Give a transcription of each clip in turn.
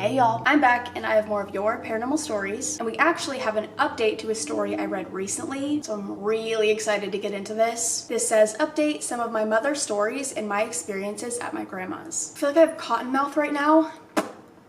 Hey y'all, I'm back and I have more of your paranormal stories, and we actually have an update to a story I read recently, so I'm really excited to get into this. This says, update some of my mother's stories and my experiences at my grandma's. I feel like I have cotton mouth right now.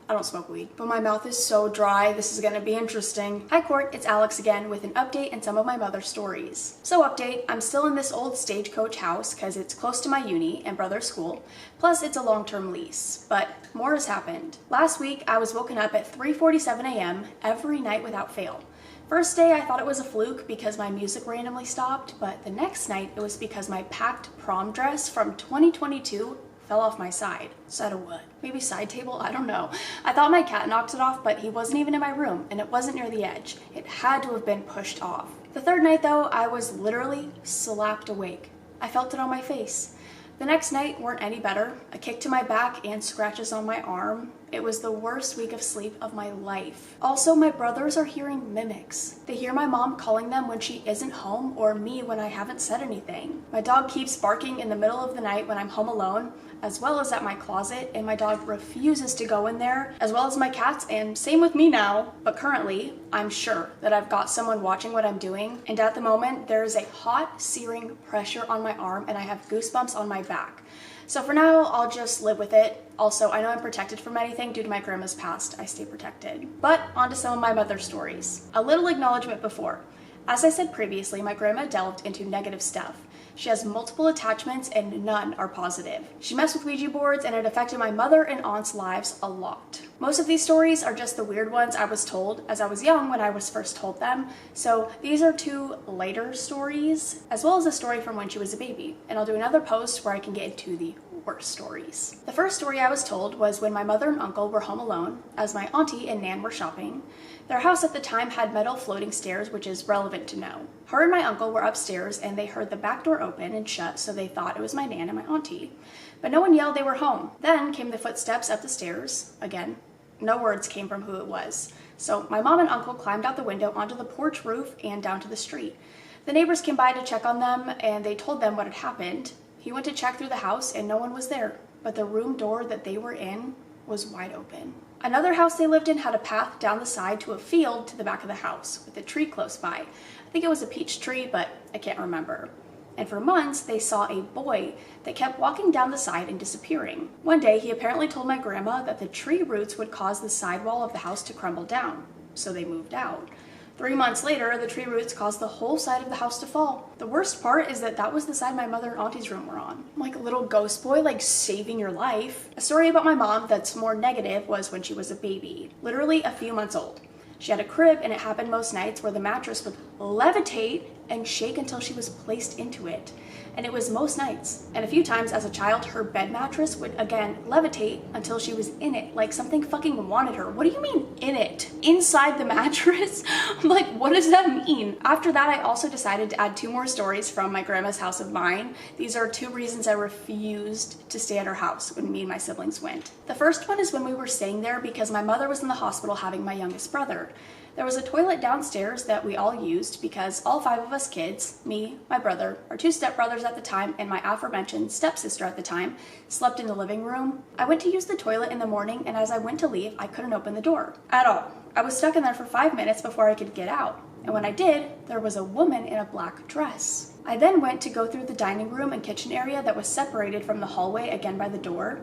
I don't smoke weed, but my mouth is so dry. This is gonna be interesting. Hi Court, it's Alex again with an update and some of my mother's stories. So update, I'm still in this old stagecoach house because it's close to my uni and brother's school, plus it's a long-term lease, but more has happened. Last week, I was woken up at 3:47 a.m. every night without fail. First day, I thought it was a fluke because my music randomly stopped, but the next night, it was because my packed prom dress from 2022 fell off my side. Side of what? Maybe side table? I don't know. I thought my cat knocked it off, but he wasn't even in my room, and it wasn't near the edge. It had to have been pushed off. The third night though, I was literally slapped awake. I felt it on my face. The next night weren't any better. A kick to my back and scratches on my arm. It was the worst week of sleep of my life. Also, my brothers are hearing mimics. They hear my mom calling them when she isn't home or me when I haven't said anything. My dog keeps barking in the middle of the night when I'm home alone, as well as at my closet, and my dog refuses to go in there, as well as my cats, and same with me now. But currently, I'm sure that I've got someone watching what I'm doing, and at the moment, there is a hot, searing pressure on my arm, and I have goosebumps on my back. So for now, I'll just live with it. Also, I know I'm protected from anything due to my grandma's past. I stay protected. But on to some of my mother's stories. A little acknowledgement before. As I said previously, my grandma delved into negative stuff. She has multiple attachments and none are positive. She messed with Ouija boards and it affected my mother and aunt's lives a lot. Most of these stories are just the weird ones I was told as I was young when I was first told them. So these are two later stories, as well as a story from when she was a baby. And I'll do another post where I can get into the worst stories. The first story I was told was when my mother and uncle were home alone, as my auntie and nan were shopping. Their house at the time had metal floating stairs, which is relevant to know. Her and my uncle were upstairs and they heard the back door open and shut, so they thought it was my nan and my auntie. But no one yelled they were home. Then came the footsteps up the stairs. Again, no words came from who it was. So my mom and uncle climbed out the window onto the porch roof and down to the street. The neighbors came by to check on them and they told them what had happened. He went to check through the house and no one was there, but the room door that they were in was wide open. Another house they lived in had a path down the side to a field to the back of the house with a tree close by. I think it was a peach tree, but I can't remember. And for months, they saw a boy that kept walking down the side and disappearing. One day, he apparently told my grandma that the tree roots would cause the sidewall of the house to crumble down, so they moved out. 3 months later, the tree roots caused the whole side of the house to fall. The worst part is that that was the side my mother and auntie's room were on. I'm like a little ghost boy, like saving your life. A story about my mom that's more negative was when she was a baby, literally a few months old. She had a crib and it happened most nights where the mattress would levitate and shake until she was placed into it. And it was most nights. And a few times as a child, her bed mattress would again levitate until she was in it, like something fucking wanted her. What do you mean in it? Inside the mattress? I'm like, what does that mean? After that, I also decided to add 2 more stories from my grandma's house of mine. These are 2 reasons I refused to stay at her house when me and my siblings went. The first one is when we were staying there because my mother was in the hospital having my youngest brother. There was a toilet downstairs that we all used because all 5 of us kids, me, my brother, our 2 stepbrothers at the time, and my aforementioned stepsister at the time, slept in the living room. I went to use the toilet in the morning, and as I went to leave, I couldn't open the door at all. I was stuck in there for 5 minutes before I could get out. And when I did, there was a woman in a black dress. I then went to go through the dining room and kitchen area that was separated from the hallway again by the door.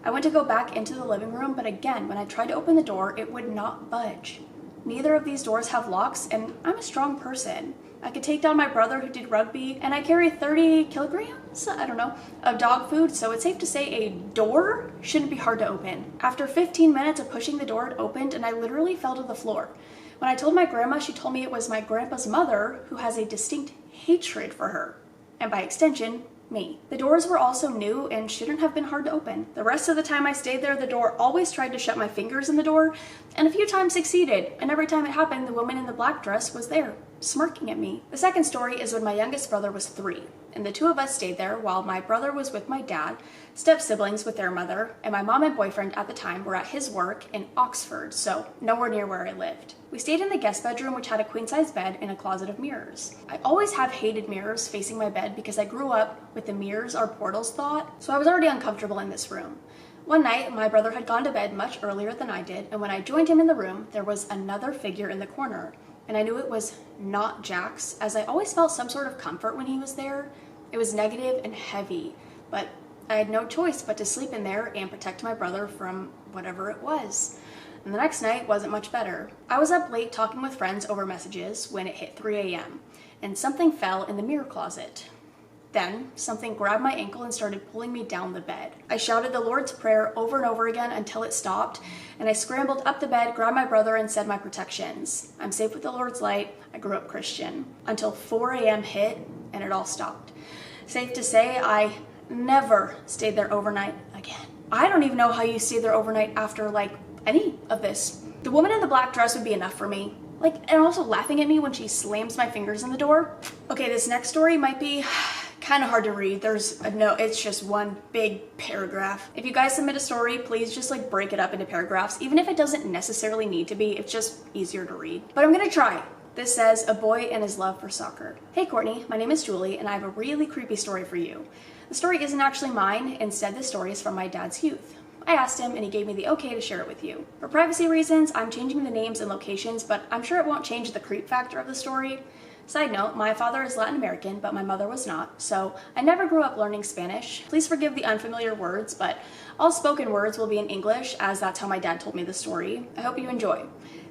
I went to go back into the living room, but again, when I tried to open the door, it would not budge. Neither of these doors have locks, and I'm a strong person. I could take down my brother who did rugby, and I carry 30 kilograms, I don't know, of dog food, so it's safe to say a door shouldn't be hard to open. After 15 minutes of pushing the door, it opened, and I literally fell to the floor. When I told my grandma, she told me it was my grandpa's mother who has a distinct hatred for her, and by extension, me. The doors were also new and shouldn't have been hard to open. The rest of the time I stayed there, the door always tried to shut my fingers in the door, and a few times succeeded, and every time it happened, the woman in the black dress was there, smirking at me. The second story is when my youngest brother was 3, and the 2 of us stayed there while my brother was with my dad, step-siblings with their mother, and my mom and boyfriend at the time were at his work in Oxford, so nowhere near where I lived. We stayed in the guest bedroom, which had a queen-size bed and a closet of mirrors. I always have hated mirrors facing my bed because I grew up with the mirrors are portals thought, so I was already uncomfortable in this room. One night, my brother had gone to bed much earlier than I did, and when I joined him in the room, there was another figure in the corner, and I knew it was not Jack's, as I always felt some sort of comfort when he was there. It was negative and heavy, but I had no choice but to sleep in there and protect my brother from whatever it was. And the next night wasn't much better. I was up late talking with friends over messages when it hit 3 a.m., and something fell in the mirror closet. Then, something grabbed my ankle and started pulling me down the bed. I shouted the Lord's Prayer over and over again until it stopped, and I scrambled up the bed, grabbed my brother, and said my protections. I'm safe with the Lord's light. I grew up Christian. Until 4 a.m. hit, and it all stopped. Safe to say, I never stayed there overnight again. I don't even know how you stayed there overnight after, any of this. The woman in the black dress would be enough for me. And also laughing at me when she slams my fingers in the door. Okay, this next story might be kind of hard to read. There's a note, it's just one big paragraph. If you guys submit a story, please just break it up into paragraphs. Even if it doesn't necessarily need to be, it's just easier to read. But I'm gonna try. This says, a boy and his love for soccer. Hey Courtney, my name is Julie and I have a really creepy story for you. The story isn't actually mine, instead the story is from my dad's youth. I asked him and he gave me the okay to share it with you. For privacy reasons, I'm changing the names and locations, but I'm sure it won't change the creep factor of the story. Side note, my father is Latin American, but my mother was not, so I never grew up learning Spanish. Please forgive the unfamiliar words, but all spoken words will be in English, as that's how my dad told me the story. I hope you enjoy.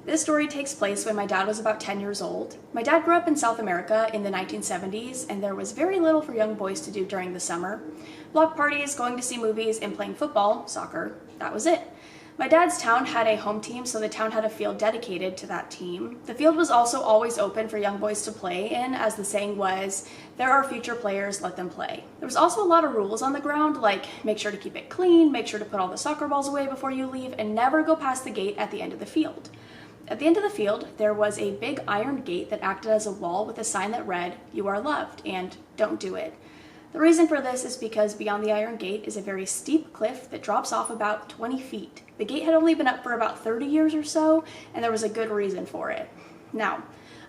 This story takes place when my dad was about 10 years old. My dad grew up in South America in the 1970s, and there was very little for young boys to do during the summer. Block parties, going to see movies, and playing football, soccer, that was it. My dad's town had a home team, so the town had a field dedicated to that team. The field was also always open for young boys to play in, as the saying was, there are future players, let them play. There was also a lot of rules on the ground, like make sure to keep it clean, make sure to put all the soccer balls away before you leave, and never go past the gate at the end of the field. At the end of the field, there was a big iron gate that acted as a wall with a sign that read, "You are loved," and "Don't do it." The reason for this is because beyond the iron gate is a very steep cliff that drops off about 20 feet. The gate had only been up for about 30 years or so, and there was a good reason for it. Now,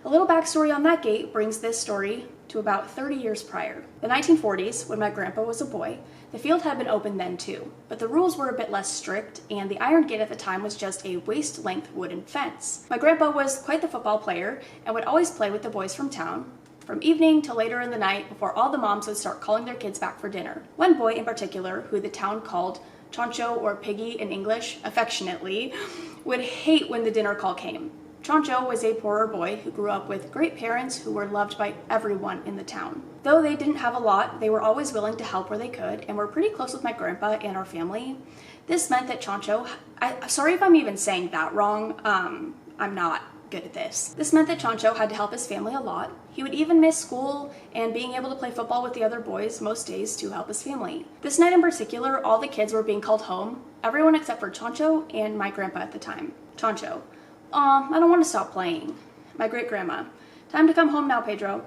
a little backstory on that gate brings this story to about 30 years prior. The 1940s, when my grandpa was a boy, the field had been open then too, but the rules were a bit less strict, and the iron gate at the time was just a waist-length wooden fence. My grandpa was quite the football player and would always play with the boys from town, from evening till later in the night before all the moms would start calling their kids back for dinner. One boy in particular, who the town called Chancho or Piggy in English, affectionately, would hate when the dinner call came. Chancho was a poorer boy who grew up with great parents who were loved by everyone in the town. Though they didn't have a lot, they were always willing to help where they could and were pretty close with my grandpa and our family. This meant that Chancho, sorry if I'm even saying that wrong, I'm not good at this. This meant that Chancho had to help his family a lot. He would even miss school and being able to play football with the other boys most days to help his family. This night in particular, all the kids were being called home, everyone except for Chancho and my grandpa at the time. Chancho, "Aw, I don't want to stop playing." My great-grandma, "Time to come home now, Pedro."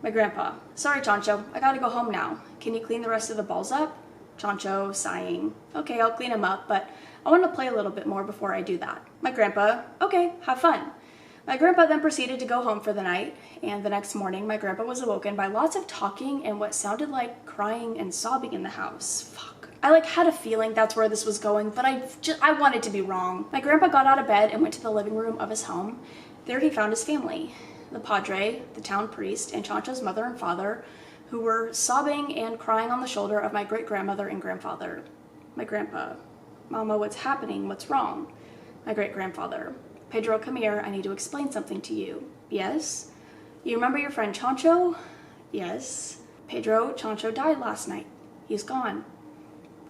My grandpa, "Sorry, Chancho, I gotta go home now. Can you clean the rest of the balls up?" Chancho, sighing, "Okay, I'll clean them up, but I want to play a little bit more before I do that." My grandpa, "Okay, have fun." My grandpa then proceeded to go home for the night, and the next morning my grandpa was awoken by lots of talking and what sounded like crying and sobbing in the house. Fuck. I had a feeling that's where this was going, but I wanted to be wrong. My grandpa got out of bed and went to the living room of his home. There he found his family, the padre, the town priest, and Chancho's mother and father, who were sobbing and crying on the shoulder of my great-grandmother and grandfather. My grandpa, "Mama, what's happening? What's wrong?" My great-grandfather, "Pedro, come here, I need to explain something to you." "Yes?" "You remember your friend Chancho?" "Yes." "Pedro, Chancho died last night. He's gone."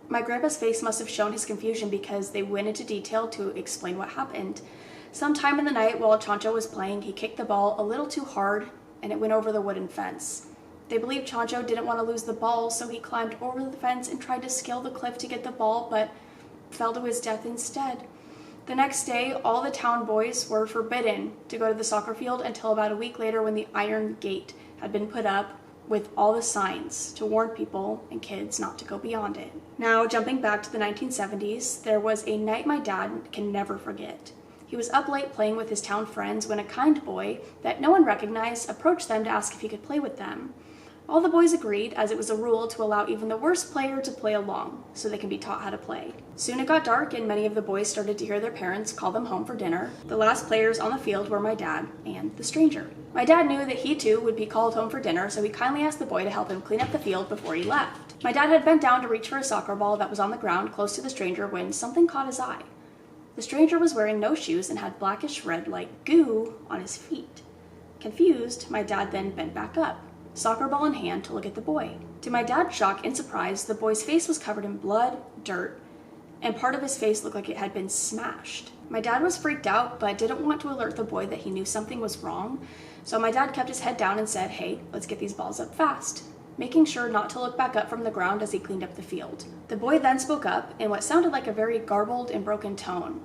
My grandpa's face must have shown his confusion because they went into detail to explain what happened. Sometime in the night while Chancho was playing, he kicked the ball a little too hard and it went over the wooden fence. They believe Chancho didn't want to lose the ball, so he climbed over the fence and tried to scale the cliff to get the ball, but fell to his death instead. The next day, all the town boys were forbidden to go to the soccer field until about a week later when the iron gate had been put up with all the signs to warn people and kids not to go beyond it. Now, jumping back to the 1970s, there was a night my dad can never forget. He was up late playing with his town friends when a kind boy that no one recognized approached them to ask if he could play with them. All the boys agreed, as it was a rule to allow even the worst player to play along, so they can be taught how to play. Soon it got dark and many of the boys started to hear their parents call them home for dinner. The last players on the field were my dad and the stranger. My dad knew that he too would be called home for dinner, so he kindly asked the boy to help him clean up the field before he left. My dad had bent down to reach for a soccer ball that was on the ground close to the stranger when something caught his eye. The stranger was wearing no shoes and had blackish red like goo on his feet. Confused, my dad then bent back up, soccer ball in hand, to look at the boy. To my dad's shock and surprise, the boy's face was covered in blood, dirt, and part of his face looked like it had been smashed. My dad was freaked out, but didn't want to alert the boy that he knew something was wrong, so my dad kept his head down and said, "Hey, let's get these balls up fast," making sure not to look back up from the ground as he cleaned up the field. The boy then spoke up in what sounded like a very garbled and broken tone.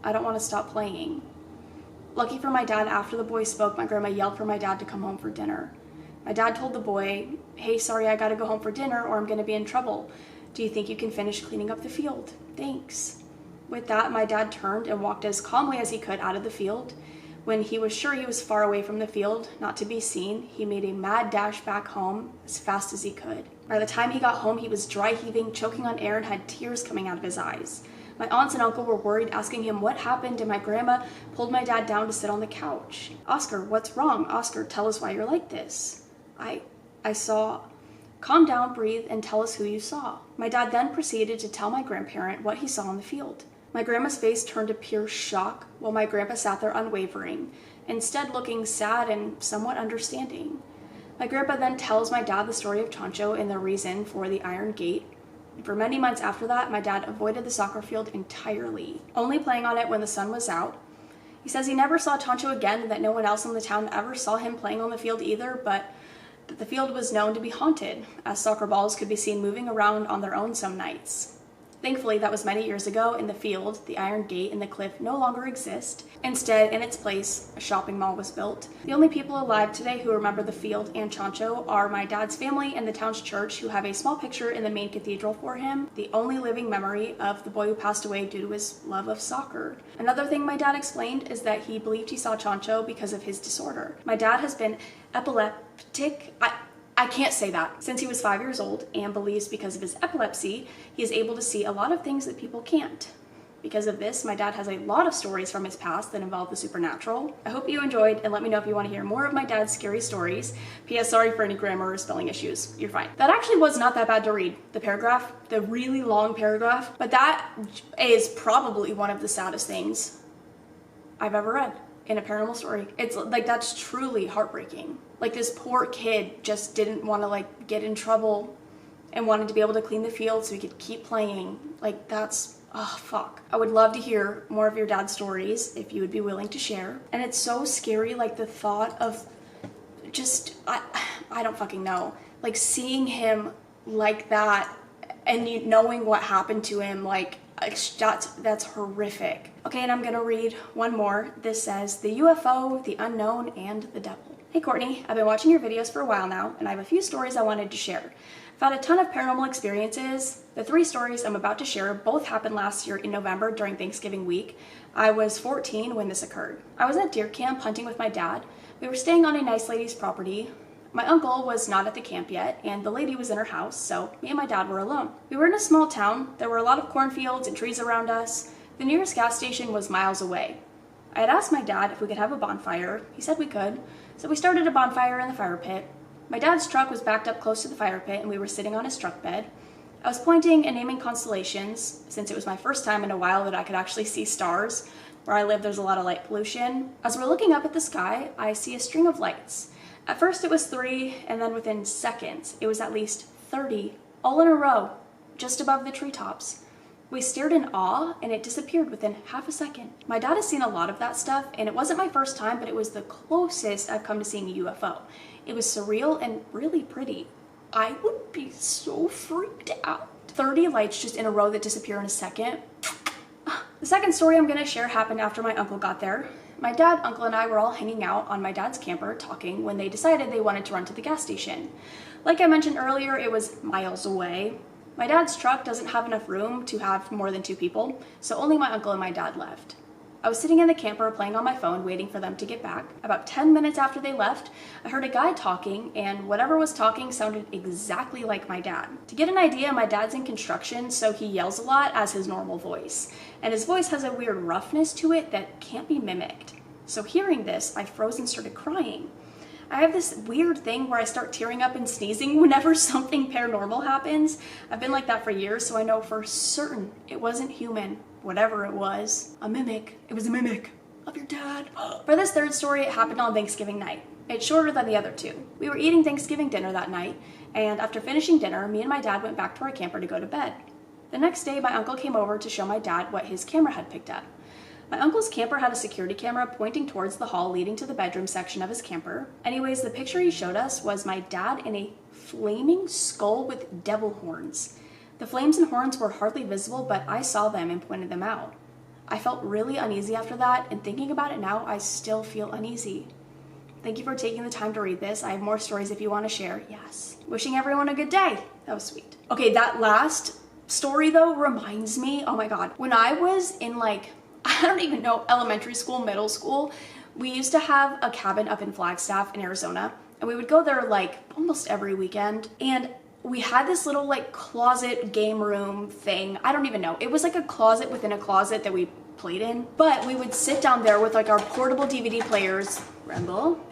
"I don't want to stop playing." Lucky for my dad, after the boy spoke, my grandma yelled for my dad to come home for dinner. My dad told the boy, "Hey, sorry, I gotta go home for dinner or I'm gonna be in trouble. Do you think you can finish cleaning up the field? Thanks." With that, my dad turned and walked as calmly as he could out of the field. When he was sure he was far away from the field, not to be seen, he made a mad dash back home as fast as he could. By the time he got home, he was dry heaving, choking on air, and had tears coming out of his eyes. My aunts and uncle were worried, asking him what happened, and my grandma pulled my dad down to sit on the couch. "Oscar, what's wrong? Oscar, tell us why you're like this." I saw." "Calm down, breathe, and tell us who you saw." My dad then proceeded to tell my grandparent what he saw in the field. My grandma's face turned to pure shock, while my grandpa sat there unwavering, instead looking sad and somewhat understanding. My grandpa then tells my dad the story of Chancho and the reason for the iron gate. For many months after that, my dad avoided the soccer field entirely, only playing on it when the sun was out. He says he never saw Chancho again and that no one else in the town ever saw him playing on the field either, but that the field was known to be haunted, as soccer balls could be seen moving around on their own some nights. Thankfully, that was many years ago, and the field, the iron gate, and the cliff no longer exist. Instead, in its place, a shopping mall was built. The only people alive today who remember the field and Chancho are my dad's family and the town's church, who have a small picture in the main cathedral for him, the only living memory of the boy who passed away due to his love of soccer. Another thing my dad explained is that he believed he saw Chancho because of his disorder. My dad has been epileptic. I can't say that. Since he was 5 years old, and believes because of his epilepsy, he is able to see a lot of things that people can't. Because of this, my dad has a lot of stories from his past that involve the supernatural. I hope you enjoyed, and let me know if you want to hear more of my dad's scary stories. P.S. Sorry for any grammar or spelling issues. You're fine. That actually was not that bad to read. The paragraph, the really long paragraph, but that is probably one of the saddest things I've ever read in a paranormal story. It's like, that's truly heartbreaking. Like, this poor kid just didn't want to like get in trouble and wanted to be able to clean the field so he could keep playing. Like, that's, oh fuck. I would love to hear more of your dad's stories if you would be willing to share. And it's so scary, like the thought of just, I don't fucking know. Like, seeing him like that and you knowing what happened to him, like, that's horrific. Okay, and I'm gonna read one more. This says, "The UFO, the unknown, and the devil." Hey Courtney, I've been watching your videos for a while now, and I have a few stories I wanted to share. I've had a ton of paranormal experiences. The 3 stories I'm about to share both happened last year in November during Thanksgiving week. I was 14 when this occurred. I was at deer camp hunting with my dad. We were staying on a nice lady's property. My uncle was not at the camp yet, and the lady was in her house, so me and my dad were alone. We were in a small town. There were a lot of cornfields and trees around us. The nearest gas station was miles away. I had asked my dad if we could have a bonfire. He said we could, so we started a bonfire in the fire pit. My dad's truck was backed up close to the fire pit, and we were sitting on his truck bed. I was pointing and naming constellations, since it was my first time in a while that I could actually see stars. Where I live, there's a lot of light pollution. As we're looking up at the sky, I see a string of lights. At first it was 3, and then within seconds, it was at least 30, all in a row, just above the treetops. We stared in awe, and it disappeared within half a second. My dad has seen a lot of that stuff, and it wasn't my first time, but it was the closest I've come to seeing a UFO. It was surreal and really pretty. I would be so freaked out. 30 lights just in a row that disappear in a second. The second story I'm gonna share happened after my uncle got there. My dad, uncle, and I were all hanging out on my dad's camper talking when they decided they wanted to run to the gas station. Like I mentioned earlier, it was miles away. My dad's truck doesn't have enough room to have more than 2 people, so only my uncle and my dad left. I was sitting in the camper playing on my phone waiting for them to get back. About 10 minutes after they left, I heard a guy talking, and whatever was talking sounded exactly like my dad. To get an idea, my dad's in construction, so he yells a lot as his normal voice. And his voice has a weird roughness to it that can't be mimicked. So hearing this, I froze and started crying. I have this weird thing where I start tearing up and sneezing whenever something paranormal happens. I've been like that for years, so I know for certain it wasn't human, whatever it was. A mimic. It was a mimic of your dad. For this third story, it happened on Thanksgiving night. It's shorter than the other two. We were eating Thanksgiving dinner that night, and after finishing dinner, me and my dad went back to our camper to go to bed. The next day, my uncle came over to show my dad what his camera had picked up. My uncle's camper had a security camera pointing towards the hall leading to the bedroom section of his camper. Anyways, the picture he showed us was my dad in a flaming skull with devil horns. The flames and horns were hardly visible, but I saw them and pointed them out. I felt really uneasy after that, and thinking about it now, I still feel uneasy. Thank you for taking the time to read this. I have more stories if you want to share. Yes. Wishing everyone a good day. That was sweet. Okay, that last story though reminds me, oh my God, when I was in I don't even know, elementary school, middle school, we used to have a cabin up in Flagstaff in Arizona, and we would go there almost every weekend. And we had this little closet game room thing. I don't even know. It was like a closet within a closet that we played in, but we would sit down there with our portable DVD players.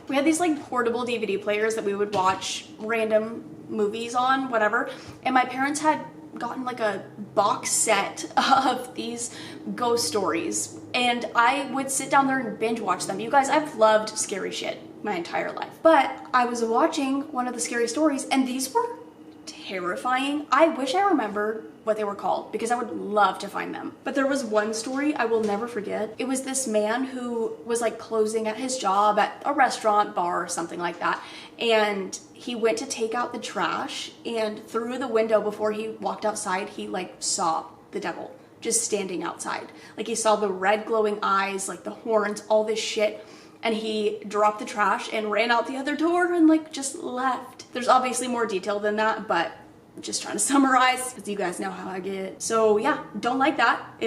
We had these portable DVD players that we would watch random movies on, whatever. And my parents had gotten a box set of these ghost stories, and I would sit down there and binge watch them. You guys, I've loved scary shit my entire life, but I was watching one of the scary stories and these were terrifying. I wish I remembered what they were called because I would love to find them. But there was one story I will never forget. It was this man who was closing at his job at a restaurant, bar, or something like that. And he went to take out the trash, and through the window before he walked outside, he saw the devil just standing outside. He saw the red glowing eyes, the horns, all this shit. And he dropped the trash and ran out the other door and just left. There's obviously more detail than that, but I'm just trying to summarize because you guys know how I get. So yeah, don't like that.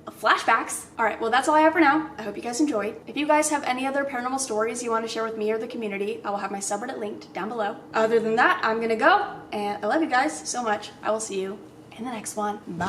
Flashbacks. All right, well, that's all I have for now. I hope you guys enjoyed. If you guys have any other paranormal stories you want to share with me or the community, I will have my subreddit linked down below. Other than that, I'm gonna go, and I love you guys so much. I will see you in the next one. Bye.